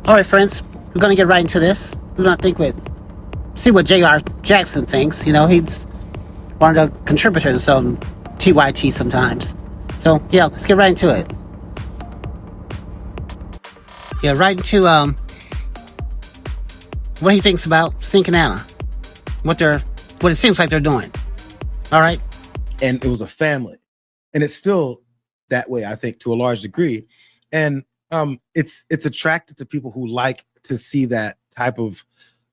All right, friends, we're gonna get right into this. We're gonna see what Jayar Jackson thinks. You know, he's one of the contributors on TYT sometimes. So yeah, let's get right into it. Yeah, right into what he thinks about Cenk and Anna, what it seems like they're doing. All right, and it was a family, and it's still that way, I think, to a large degree, and it's attracted to people who like to see that type of.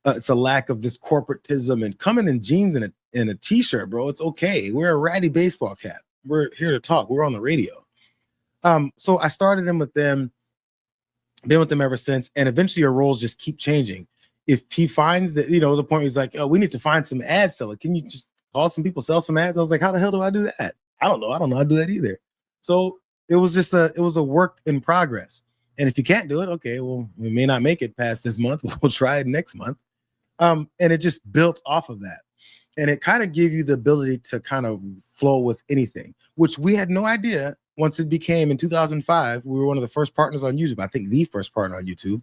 It's a lack of this corporatism and coming in jeans and a t-shirt, bro. It's okay. We're a ratty baseball cap. We're here to talk. We're on the radio. So I started in with them, been with them ever since, and eventually your roles just keep changing. If he finds that, you know, there's a point where he's like, oh, we need to find some ad seller. Can you just call some people, sell some ads? I was like, how the hell do I do that? I don't know. I don't know how to do that either. So it was a work in progress. And if you can't do it, okay, well, we may not make it past this month. We'll try it next month. And it just built off of that. And it kind of gave you the ability to kind of flow with anything, which we had no idea once it became in 2005. We were one of the first partners on YouTube. I think the first partner on YouTube.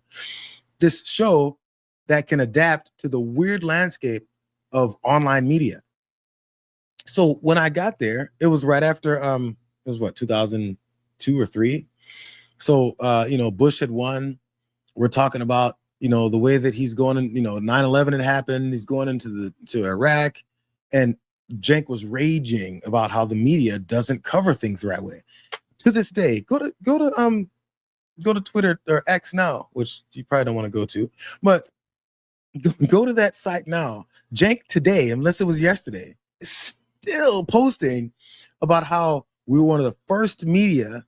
This show that can adapt to the weird landscape of online media. So when I got there, it was right after, it was what, 2002 or 3. So, you know, Bush had won. We're talking about, you know, the way that he's going, you know, 9/11 had happened. He's going to Iraq, and Cenk was raging about how the media doesn't cover things the right way. To this day, go to Twitter or X now, which you probably don't want to go to, but go to that site now. Cenk today, unless it was yesterday, is still posting about how we were one of the first media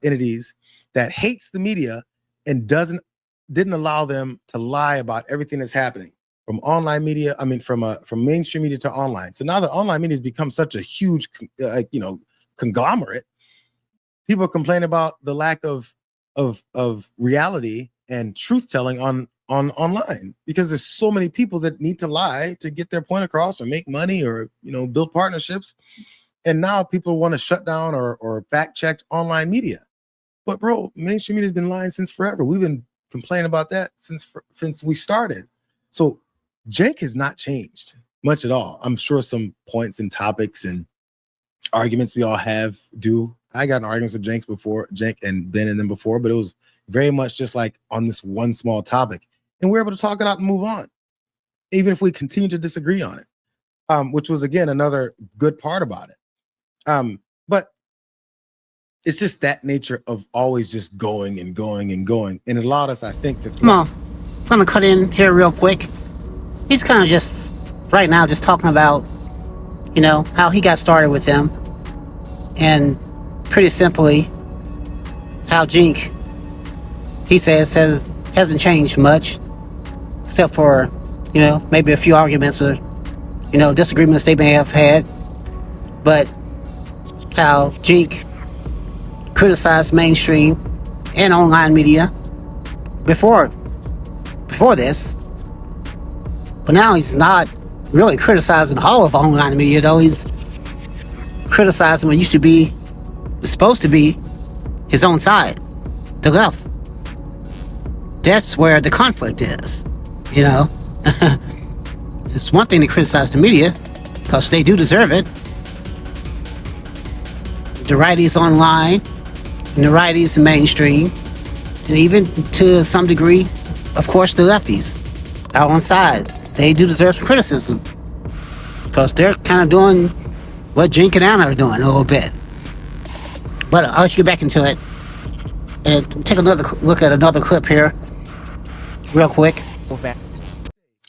entities that hates the media and didn't allow them to lie about everything that's happening from online media. I mean, from mainstream media to online. So now that online media has become such a huge, you know, conglomerate, people complain about the lack of reality and truth telling on online, because there's so many people that need to lie to get their point across or make money or, you know, build partnerships. And now people want to shut down or fact check online media. But bro, mainstream media has been lying since forever. We've been complaining about that since we started. So Cenk has not changed much at all. I'm sure some points and topics and arguments we all have do. I got in arguments with Cenk and Ben and them before, but it was very much just like on this one small topic. And we're able to talk it out and move on, even if we continue to disagree on it, which was, again, another good part about it. But it's just that nature of always just going and going and going. And it allowed us, I think, to... Come on, I'm gonna cut in here real quick. He's kind of just, right now, just talking about, you know, how he got started with them. And pretty simply, how Cenk, he says, hasn't changed much. Except for, you know, maybe a few arguments or, you know, disagreements they may have had. But how Cenk criticized mainstream and online media before this, but now he's not really criticizing all of online media, though. He's criticizing what used to be, supposed to be, his own side, the left. That's where the conflict is, you know. It's one thing to criticize the media, because they do deserve it. The righties online, and the righties in mainstream, and even to some degree, of course, the lefties are on side. They do deserve some criticism, because they're kind of doing what Cenk and Anna are doing a little bit. But I'll let you get back into it and take another look at another clip here real quick.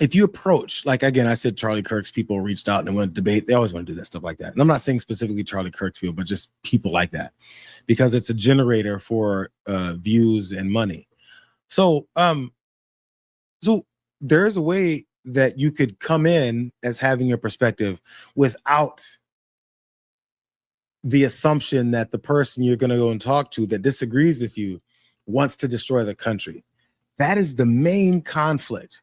If you approach, like, again, I said Charlie Kirk's people reached out and they want to debate. They always want to do that stuff like that. And I'm not saying specifically Charlie Kirk's people, but just people like that, because it's a generator for views and money. So, so there's a way that you could come in as having your perspective without the assumption that the person you're going to go and talk to that disagrees with you wants to destroy the country. That is the main conflict.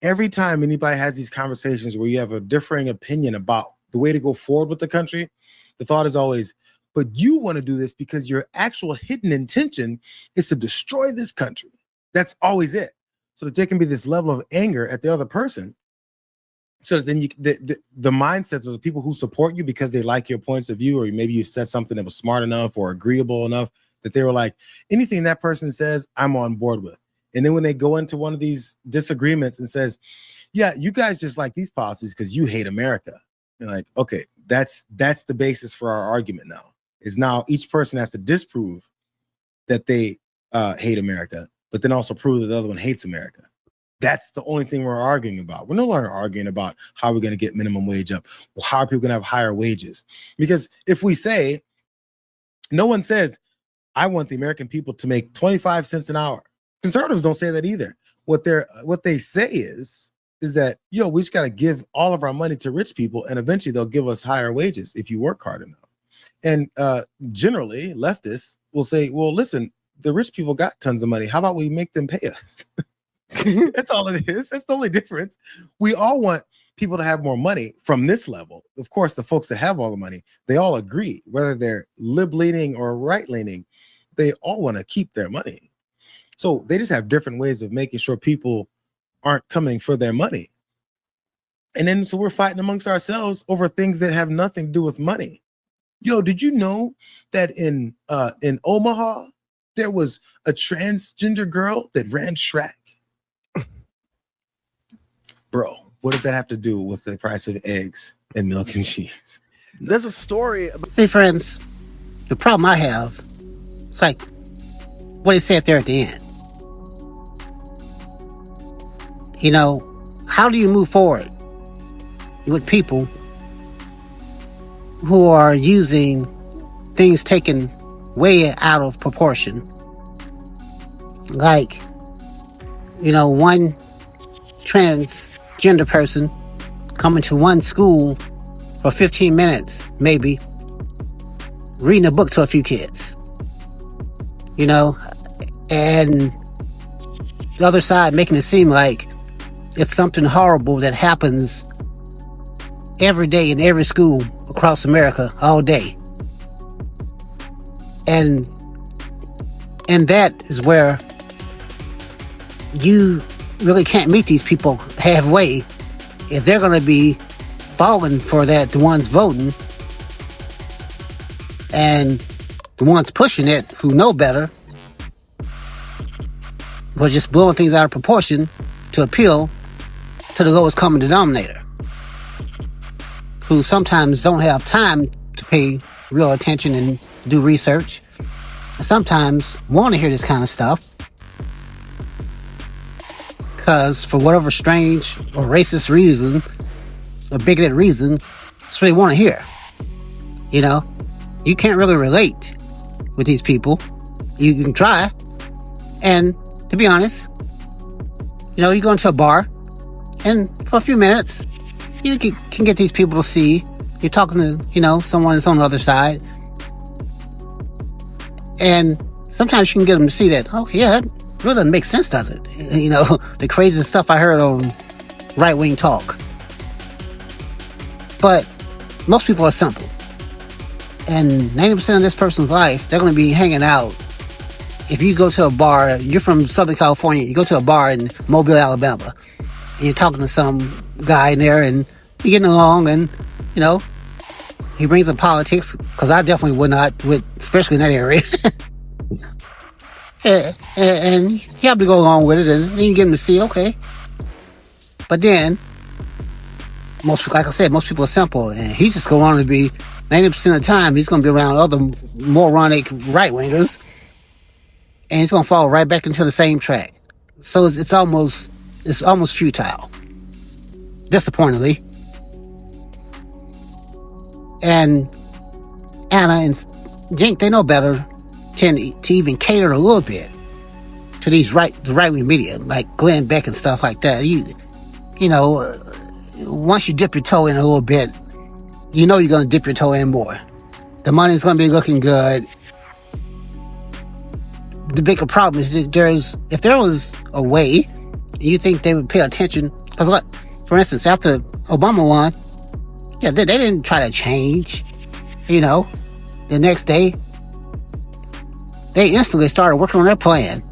Every time anybody has these conversations where you have a differing opinion about the way to go forward with the country, the thought is always, but you want to do this because your actual hidden intention is to destroy this country. That's always it. so that there can be this level of anger at the other person. So that then the mindset of the people who support you because they like your points of view, or maybe you said something that was smart enough or agreeable enough that they were like, anything that person says, I'm on board with. And then when they go into one of these disagreements and says, yeah, you guys just like these policies because you hate America. You're like, okay, that's the basis for our argument now. Is now each person has to disprove that they hate America, but then also prove that the other one hates America. That's the only thing we're arguing about. We're no longer arguing about how we're going to get minimum wage up. How are people going to have higher wages? Because if we say, no one says, I want the American people to make 25 cents an hour. Conservatives don't say that either. What they say is that, we just got to give all of our money to rich people, and eventually they'll give us higher wages if you work hard enough. And generally, leftists will say, well, listen, the rich people got tons of money. How about we make them pay us? That's all it is. That's the only difference. We all want people to have more money from this level. Of course, the folks that have all the money, they all agree, whether they're lib-leaning or right-leaning, they all want to keep their money. So they just have different ways of making sure people aren't coming for their money. And then so we're fighting amongst ourselves over things that have nothing to do with money. Did you know that in Omaha, there was a transgender girl that ran track? Bro, what does that have to do with the price of eggs and milk and cheese? There's a story. See, friends, the problem I have, it's like what he said there at the end. How do you move forward with people who are using things taken way out of proportion? Like, one transgender person coming to one school for 15 minutes, maybe, reading a book to a few kids, and the other side making it seem like it's something horrible that happens every day in every school across America all day. And that is where you really can't meet these people halfway if they're going to be falling for that, the ones voting, and the ones pushing it who know better, but just blowing things out of proportion to appeal to the lowest common denominator, who sometimes don't have time to pay real attention and do research, and sometimes want to hear this kind of stuff because for whatever strange or racist reason or bigoted reason, that's what they want to hear. You can't really relate with these people. You can try, and to be honest, you go into a bar, and for a few minutes, you can get these people to see you're talking to, someone that's on the other side. And sometimes you can get them to see that, oh, yeah, that really doesn't make sense, does it? The crazy stuff I heard on right-wing talk. But most people are simple. And 90% of this person's life, they're going to be hanging out. If you go to a bar, you're from Southern California, you go to a bar in Mobile, Alabama, and you're talking to some guy in there, and you're getting along, and, he brings up politics, because I definitely would not, especially in that area. and you have to go along with it, and you get him to see, okay. But then, most people are simple, and he's just going to be, 90% of the time, he's going to be around other moronic right-wingers, and he's going to fall right back into the same track. So it's almost futile. Disappointingly. And Anna and Cenk, they know better to even cater a little bit to these the right-wing media, like Glenn Beck and stuff like that. Once you dip your toe in a little bit, you're going to dip your toe in more. The money's going to be looking good. The bigger problem is that if there was a way, you think they would pay attention, because for instance, after Obama won, they didn't try to change, the next day, they instantly started working on their plan.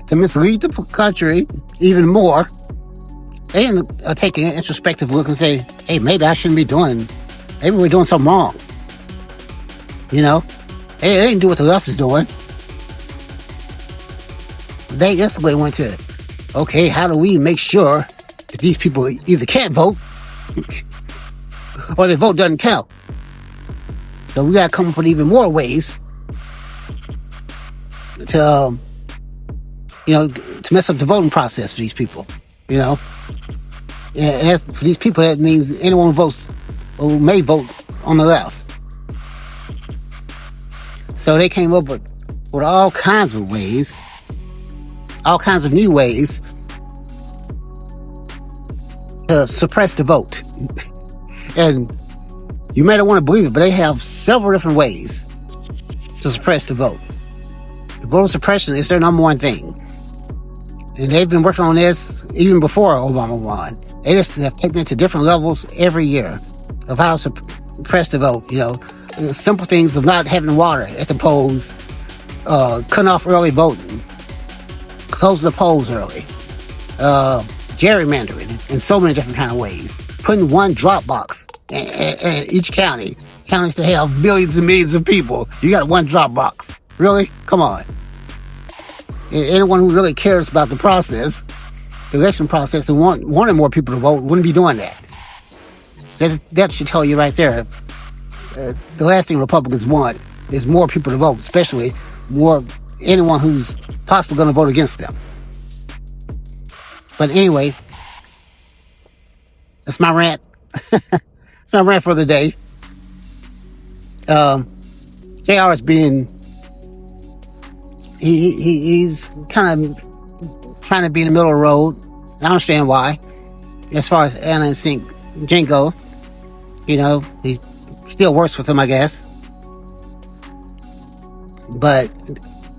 to mislead the country even more. They didn't take an introspective look and say, hey, maybe I shouldn't be doing, maybe we're doing something wrong. You know? They didn't do what the left is doing. They instantly went to, okay, how do we make sure that these people either can't vote or their vote doesn't count? So we got to come up with even more ways to, to mess up the voting process for these people, And for these people, that means anyone who votes or may vote on the left. So they came up with all kinds of ways, all kinds of new ways to suppress the vote. And you may not want to believe it, but they have several different ways to suppress the vote. The voter suppression is their number one thing. And they've been working on this even before Obama won. They just have taken it to different levels every year of how to suppress the vote. Simple things of not having water at the polls, cutting off early voting, closing the polls early, gerrymandering in so many different kind of ways. Putting one drop box in each county. Counties that have millions and millions of people. You got one drop box. Really? Come on. Anyone who really cares about the process, the election process, and wanted more people to vote wouldn't be doing that. That should tell you right there. The last thing Republicans want is more people to vote, especially more anyone who's possibly going to vote against them. But anyway, that's my rant. That's my rant for the day. Jayar is being... He's kind of trying to be in the middle of the road. I understand why. As far as Anna and Cenk go, he still works with him, I guess. But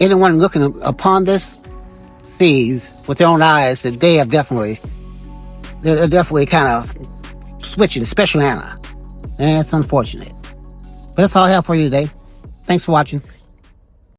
anyone looking upon this sees with their own eyes that they're definitely kind of switching, especially Anna. And it's unfortunate. But that's all I have for you today. Thanks for watching.